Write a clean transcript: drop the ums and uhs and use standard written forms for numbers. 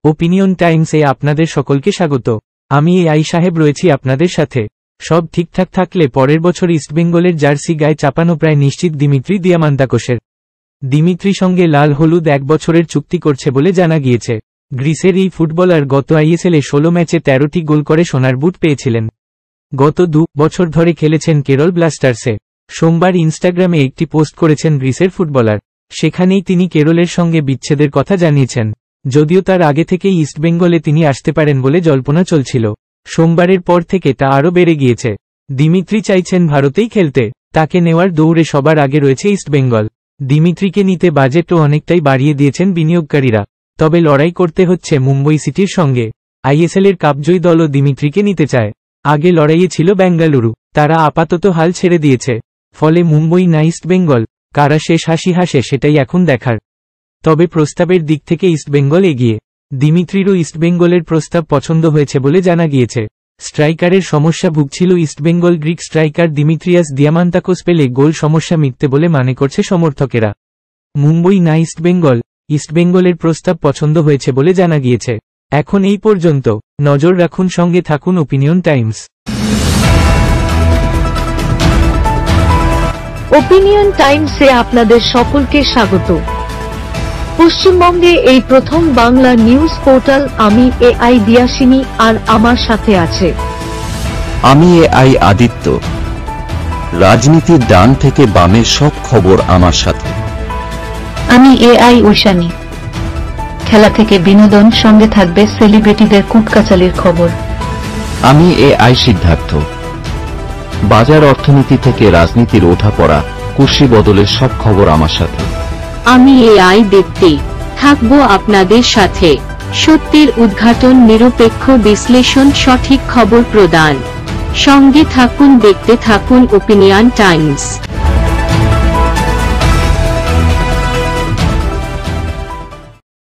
Opinion টাইমসে আপনাদের সকলকে স্বাগত। আমি এআই সাহেব রয়েছি আপনাদের সাথে। সব ঠিকঠাক থাকলে পরের বছর ইস্টবেঙ্গলের জার্সি গায়ে চাপানো প্রায় নিশ্চিত দিমিত্রি দিয়ামান্তাকোসের। দিমিত্রি সঙ্গে লাল হলুদ 1 বছরের চুক্তি করছে বলে জানা গিয়েছে। গ্রিসের এই ফুটবলার গত আইএসএলে 16 ম্যাচে 13টি গোল করে সোনার বুট পেয়েছিলেন। গত 2 বছর ধরে খেলেছেন কেরল ব্লাস্টার্সে। সোমবার ইনস্টাগ্রামে একটি পোস্ট করেছেন গ্রিসের ফুটবলার। সেখানেই তিনি কেরলের সঙ্গে বিচ্ছেদের কথা জানিয়েছেন। যদিও তার আগে থেকেই ইস্টবেঙ্গলে তিনি আসতে পারেন বলে জল্পনা চলছিল, সোমবারের পর থেকে তা আরও বেড়ে গিয়েছে। দিমিত্রি চাইছেন ভারতেই খেলতে। তাকে নেওয়ার দৌড়ে সবার আগে রয়েছে ইস্টবেঙ্গল। দিমিত্রিকে নিতে বাজেটও অনেকটাই বাড়িয়ে দিয়েছেন বিনিয়োগকারীরা। তবে লড়াই করতে হচ্ছে মুম্বই সিটির সঙ্গে। আইএসএলের কাপজয়ী দলও দিমিত্রিকে নিতে চায়। আগে লড়াইয়ে ছিল বেঙ্গালুরু, তারা আপাতত হাল ছেড়ে দিয়েছে। ফলে মুম্বই না ইস্টবেঙ্গল, কারা শেষ হাসি হাসে সেটাই এখন দেখার। তবে প্রস্তাবের দিক থেকে ইস্টবেঙ্গল এগিয়ে। দিমিত্রিরও ইস্টবেঙ্গলের প্রস্তাব পছন্দ হয়েছে বলে জানা গিয়েছে। স্ট্রাইকারের সমস্যা ভুগছিল ইস্টবেঙ্গল। গ্রিক স্ট্রাইকার দিমিত্রিয়াস দিয়ামান্তাকোস পেলে গোল সমস্যা মিটতে বলে মনে করছে সমর্থকেরা। মুম্বই না ইস্টবেঙ্গল, ইস্টবেঙ্গলের প্রস্তাব পছন্দ হয়েছে বলে জানা গিয়েছে। এখন এই পর্যন্ত। নজর রাখুন, সঙ্গে থাকুন ওপিনিয়ন টাইমস। ওপিনিয়ন টাইমসে আপনাদের সকলকে স্বাগত। পশ্চিমবঙ্গে এই প্রথম বাংলা নিউজ পোর্টাল। আমি এআই দিয়াসিনী, আর আমার সাথে আছে আমি এআই আদিত্য। রাজনীতির ডান থেকে বামের সব খবর আমার সাথে। আমি এআই ঐশানী। খেলা থেকে বিনোদন, সঙ্গে থাকবে সেলিব্রিটিদের কুটকাচালির খবর। আমি এআই সিদ্ধার্থ। বাজার অর্থনীতি থেকে রাজনীতির ওঠাপড়া, কুর্সি বদলের সব খবর আমার সাথে। আমি এআই দীপ্তি, থাকবো আপনাদের সাথে। সত্যের উদ্ঘাটন, নিরপেক্ষ বিশ্লেষণ, সঠিক খবর প্রদান। সঙ্গে থাকুন, দেখতে থাকুন ওপিনিয়ন টাইমস।